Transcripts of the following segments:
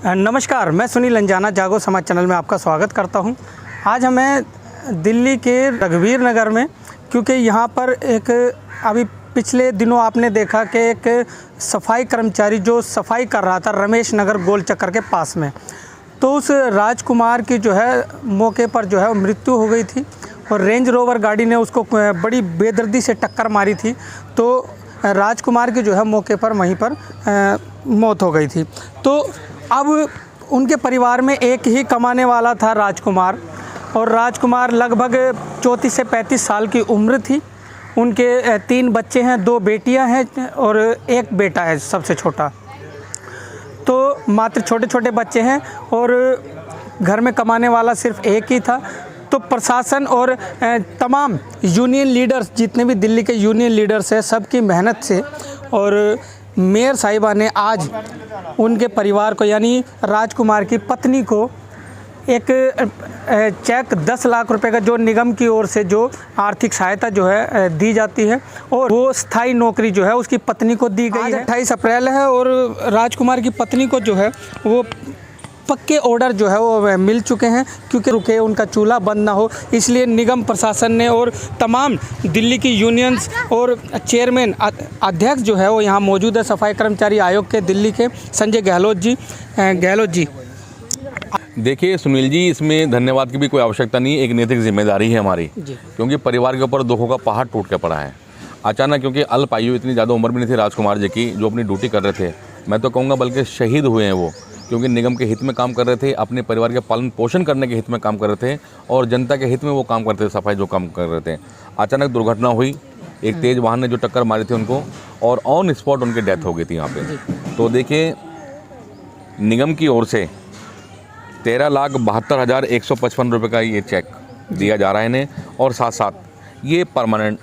नमस्कार, मैं सुनील अंजाना जागो समाज चैनल में आपका स्वागत करता हूं। आज हमें दिल्ली के रघुवीर नगर में, क्योंकि यहां पर एक अभी पिछले दिनों आपने देखा कि एक सफाई कर्मचारी जो सफाई कर रहा था रमेश नगर गोल चक्कर के पास में, तो उस राजकुमार की जो है मौके पर जो है वो मृत्यु हो गई थी और रेंज रोवर गाड़ी ने उसको बड़ी बेदर्दी से टक्कर मारी थी। तो राजकुमार की जो है मौके पर वहीं पर मौत हो गई थी। तो अब उनके परिवार में एक ही कमाने वाला था राजकुमार, और राजकुमार लगभग 34 से 35 साल की उम्र थी। उनके 3 बच्चे हैं, 2 बेटियां हैं और 1 बेटा है सबसे छोटा। तो मात्र छोटे छोटे बच्चे हैं और घर में कमाने वाला सिर्फ एक ही था। तो प्रशासन और तमाम यूनियन लीडर्स, जितने भी दिल्ली के यूनियन लीडर्स हैं, सबकी मेहनत से और मेयर साहिबा ने आज उनके परिवार को, यानी राजकुमार की पत्नी को, एक चेक 10 लाख रुपए का जो निगम की ओर से जो आर्थिक सहायता जो है दी जाती है, और वो स्थायी नौकरी जो है उसकी पत्नी को दी गई है। 28 अप्रैल है और राजकुमार की पत्नी को जो है वो पक्के ऑर्डर जो है वो मिल चुके हैं, क्योंकि रुके उनका चूल्हा बंद ना हो, इसलिए निगम प्रशासन ने और तमाम दिल्ली की यूनियंस और चेयरमैन अध्यक्ष जो है वो यहाँ मौजूद है सफाई कर्मचारी आयोग के दिल्ली के संजय गहलोत जी। देखिए सुनील जी, इसमें धन्यवाद की भी कोई आवश्यकता नहीं है। एक नैतिक जिम्मेदारी है हमारी, क्योंकि परिवार के ऊपर दुखों का पहाड़ टूट के पड़ा है अचानक। क्योंकि अल्प आयु, इतनी ज़्यादा उम्र भी नहीं थी राजकुमार जी की, जो अपनी ड्यूटी कर रहे थे। मैं तो कहूँगा बल्कि शहीद हुए हैं वो, क्योंकि निगम के हित में काम कर रहे थे, अपने परिवार के पालन पोषण करने के हित में काम कर रहे थे और जनता के हित में वो काम करते थे, सफाई जो काम कर रहे थे। अचानक दुर्घटना हुई, एक तेज़ वाहन ने जो टक्कर मारी थी उनको, और ऑन स्पॉट उनकी डेथ हो गई थी यहाँ पे। तो देखिए, निगम की ओर से 13,72,155 रुपये का ये चेक दिया जा रहा है इन्हें, और साथ साथ ये परमानेंट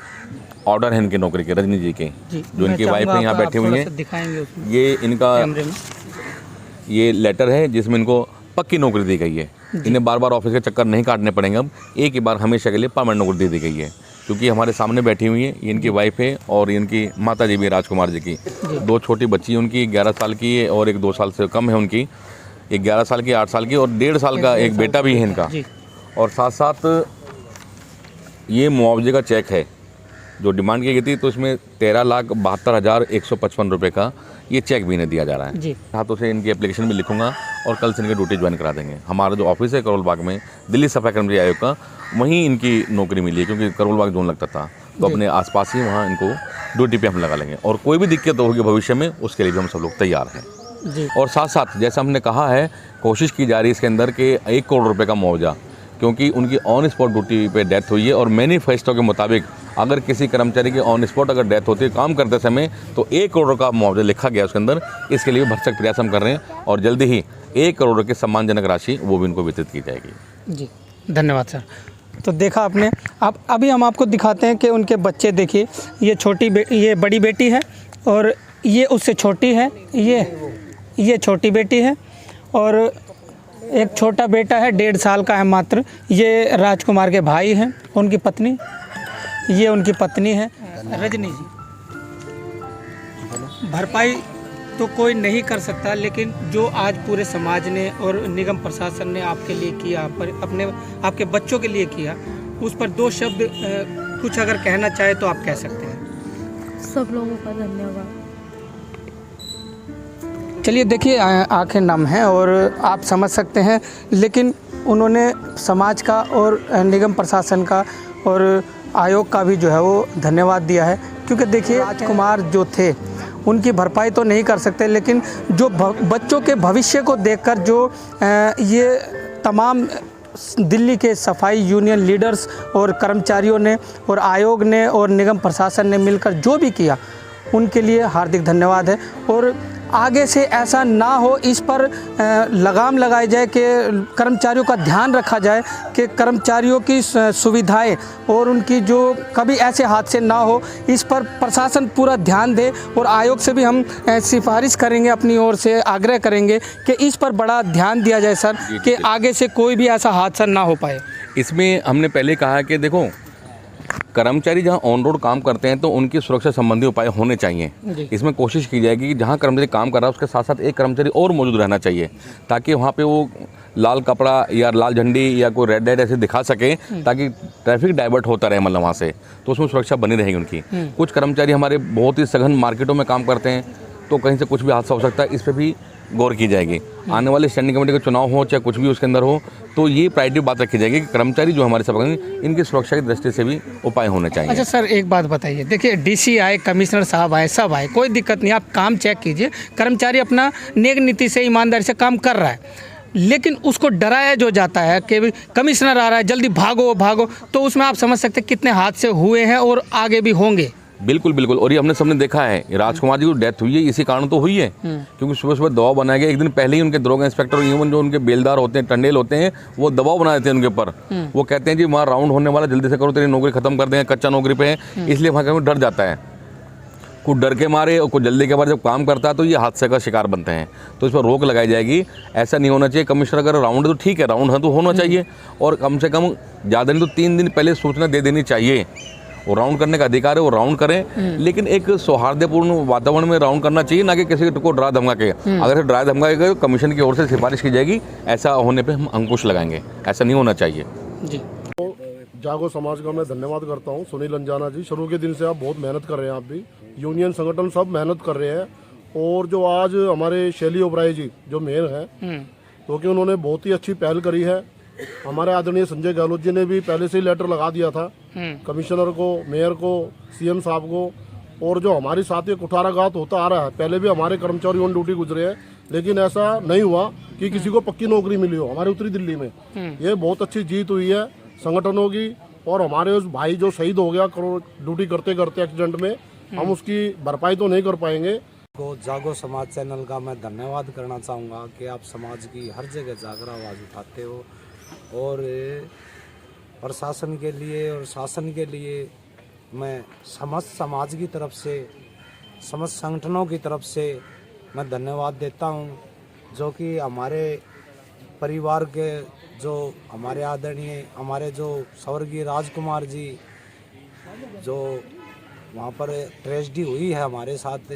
ऑर्डर है इनकी नौकरी के, रजनी जी के, जो इनकी वाइफ है यहाँ बैठी हुई हैं। ये इनका ये लेटर है जिसमें इनको पक्की नौकरी दी गई है। इन्हें बार बार ऑफिस के चक्कर नहीं काटने पड़ेंगे, अब एक ही बार हमेशा के लिए परमानेंट नौकरी दी गई है। क्योंकि हमारे सामने बैठी हुई है, ये इनकी वाइफ है और इनकी माता जी भी है राजकुमार जी की। 2 छोटी बच्ची उनकी, 11 साल की है और एक 2 साल से कम है उनकी, एक 11 साल की, 8 साल की और 1.5 साल का एक बेटा भी है इनका। और साथ साथ ये मुआवजे का चेक है जो डिमांड की गई थी, तो इसमें 13,72,155 रुपये का ये चेक भी इन्हें दिया जा रहा है। हाथों से इनकी एप्लीकेशन भी लिखूंगा और कल से इनकी ड्यूटी ज्वाइन करा देंगे। हमारा जो ऑफिस है करोल बाग में, दिल्ली सफाई कर्मचारी आयोग का, वहीं इनकी नौकरी मिली है, क्योंकि करोल बाग जोन लगता था, तो अपने आसपास ही वहाँ इनको ड्यूटी पे हम लगा लेंगे। और कोई भी दिक्कत होगी भविष्य में, उसके लिए भी हम सब लोग तैयार हैं। और साथ साथ जैसा हमने कहा है, कोशिश की जा रही है इसके अंदर के 1 करोड़ रुपये का मुआवजा, क्योंकि उनकी ऑन स्पॉट ड्यूटी पे डेथ हुई है। और मैनिफेस्टो के मुताबिक अगर किसी कर्मचारी की ऑन स्पॉट अगर डेथ होती है काम करते समय, तो 1 करोड़ का मुआवजा लिखा गया उसके अंदर। इसके लिए भरसक प्रयास हम कर रहे हैं और जल्दी ही 1 करोड़ की सम्मानजनक राशि वो भी उनको वितरित की जाएगी। जी, धन्यवाद सर। तो देखा आपने, अब अभी हम आपको दिखाते हैं कि उनके बच्चे देखिए, ये बड़ी बेटी है और ये उससे छोटी है, ये छोटी बेटी है और एक छोटा बेटा है, 1.5 साल का है मात्र। ये राजकुमार के भाई हैं, उनकी पत्नी, ये उनकी पत्नी है रजनी जी। भरपाई तो कोई नहीं कर सकता, लेकिन जो आज पूरे समाज ने और निगम प्रशासन ने आपके लिए किया, आपके बच्चों के लिए किया, उस पर 2 शब्द कुछ अगर कहना चाहे तो आप कह सकते हैं। सब लोगों का धन्यवाद। चलिए देखिए, आंखें नम हैं और आप समझ सकते हैं, लेकिन उन्होंने समाज का और निगम प्रशासन का और आयोग का भी जो है वो धन्यवाद दिया है। क्योंकि देखिए, राजकुमार जो थे उनकी भरपाई तो नहीं कर सकते, लेकिन जो बच्चों के भविष्य को देखकर जो ये तमाम दिल्ली के सफाई यूनियन लीडर्स और कर्मचारियों ने और आयोग ने और निगम प्रशासन ने मिलकर जो भी किया, उनके लिए हार्दिक धन्यवाद है। और आगे से ऐसा ना हो, इस पर लगाम लगाई जाए कि कर्मचारियों का ध्यान रखा जाए कि कर्मचारियों की सुविधाएं और उनकी जो कभी ऐसे हादसे ना हो, इस पर प्रशासन पूरा ध्यान दे। और आयोग से भी हम सिफारिश करेंगे, अपनी ओर से आग्रह करेंगे कि इस पर बड़ा ध्यान दिया जाए सर, कि आगे से कोई भी ऐसा हादसा ना हो पाए। इसमें हमने पहले कहा कि देखो, कर्मचारी जहां ऑन रोड काम करते हैं तो उनकी सुरक्षा संबंधी उपाय होने चाहिए। इसमें कोशिश की जाएगी कि जहां कर्मचारी काम कर रहा है उसके साथ साथ एक कर्मचारी और मौजूद रहना चाहिए, ताकि वहां पे वो लाल कपड़ा या लाल झंडी या कोई रेड लाइट ऐसे दिखा सके, ताकि ट्रैफिक डाइवर्ट होता रहे मतलब वहाँ से, तो उसमें सुरक्षा बनी रहेगी उनकी। कुछ कर्मचारी हमारे बहुत ही सघन मार्केटों में काम करते हैं, तो कहीं से कुछ भी हादसा हो सकता है, इस पर भी गौर की जाएगी। आने वाले स्टैंडिंग कमेटी का चुनाव हो चाहे कुछ भी उसके अंदर हो, तो ये प्रायोरिटी बात रखी जाएगी कि कर्मचारी जो हमारे सब इनकी सुरक्षा की दृष्टि से भी उपाय होने चाहिए। अच्छा सर, एक बात बताइए, देखिए डीसी आए, कमिश्नर साहब आए, सब आए, कोई दिक्कत नहीं, आप काम चेक कीजिए, कर्मचारी अपना नेक नीति से ईमानदारी से काम कर रहा है, लेकिन उसको डराया जो जाता है कि कमिश्नर आ रहा है जल्दी भागो भागो, तो उसमें आप समझ सकते हैं कितने हादसे हुए हैं और आगे भी होंगे। बिल्कुल बिल्कुल, और ये हमने सबने देखा है, राजकुमार जी की डेथ हुई है इसी कारण तो हुई है, क्योंकि सुबह सुबह दबाव बनाया गया। एक दिन पहले ही उनके दरोगा इंस्पेक्टर, इवन जो उनके बेलदार होते हैं, टंडेल होते हैं, वो दबाव बना देते हैं उनके ऊपर। वो कहते हैं जी वहाँ राउंड होने वाला, जल्दी से करो, तेरी नौकरी खत्म कर देंगे, कच्चा नौकरी पे है, इसलिए वहाँ डर जाता है। कुछ डर के मारे और कुछ जल्दी के बाद जब काम करता है तो ये हादसे का शिकार बनते हैं, तो इस पर रोक लगाई जाएगी। ऐसा नहीं होना चाहिए। कमिश्नर अगर राउंड है तो ठीक है, राउंड है तो होना चाहिए, और कम से कम ज़्यादा नहीं तो 3 दिन पहले सूचना दे देनी चाहिए। वो राउंड करने का अधिकार है, वो राउंड करें, लेकिन एक सौहार्दपूर्ण वातावरण में राउंड करना चाहिए, ना कि किसी को डरा धमका के। अगर डरा धमका के कमीशन की ओर से सिफारिश की जाएगी, ऐसा होने पे हम अंकुश लगाएंगे, ऐसा नहीं होना चाहिए जी। जागो समाज का मैं धन्यवाद करता हूं। सुनील अंजाना जी, शुरू के दिन से आप बहुत मेहनत कर रहे हैं, आप भी यूनियन संगठन सब मेहनत कर रहे हैं। और जो आज हमारे शैली ओबराय जी जो मेयर हैं, क्योंकि उन्होंने बहुत ही अच्छी पहल करी है। हमारे आदरणीय संजय गहलोत जी ने भी पहले से ही लेटर लगा दिया था कमिश्नर को, मेयर को, सीएम साहब को। और जो हमारे साथ ये कुठाराघात होता आ रहा है, पहले भी हमारे कर्मचारी ऑन ड्यूटी गुजरे हैं, लेकिन ऐसा नहीं हुआ कि किसी को पक्की नौकरी मिली हो हमारे उत्तरी दिल्ली में। ये बहुत अच्छी जीत हुई है संगठनों की। और हमारे उस भाई जो शहीद हो गया ड्यूटी करते करते एक्सीडेंट में, हम उसकी भरपाई तो नहीं कर पाएंगे। को जागो समाज चैनल का मैं धन्यवाद करना चाहूँगा कि आप समाज की हर जगह जाकर आवाज़ उठाते हो, और प्रशासन के लिए और शासन के लिए मैं समस्त समाज की तरफ से, समस्त संगठनों की तरफ से मैं धन्यवाद देता हूँ, जो कि हमारे परिवार के जो हमारे आदरणीय, हमारे जो स्वर्गीय राजकुमार जी, जो वहाँ पर ट्रेजेडी हुई है हमारे साथ,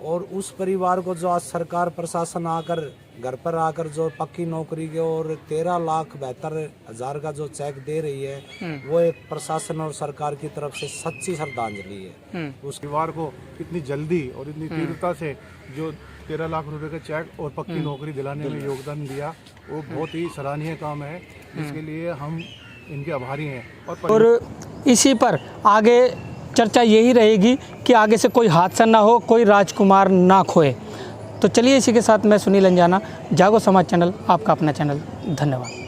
और उस परिवार को जो आज सरकार प्रशासन आकर घर पर आकर जो पक्की नौकरी के और 13,72,000 का जो चेक दे रही है, वो एक प्रशासन और सरकार की तरफ से सच्ची श्रद्धांजलि है। उस परिवार को इतनी जल्दी और इतनी तीव्रता से जो 13 लाख रुपए का चेक और पक्की नौकरी दिलाने में योगदान दिया, वो बहुत ही सराहनीय काम है। इसके लिए हम इनके आभारी हैं। और इसी पर आगे चर्चा यही रहेगी कि आगे से कोई हादसा ना हो, कोई राजकुमार ना खोए। तो चलिए, इसी के साथ मैं सुनील अंजाना, जागो समाज चैनल, आपका अपना चैनल। धन्यवाद।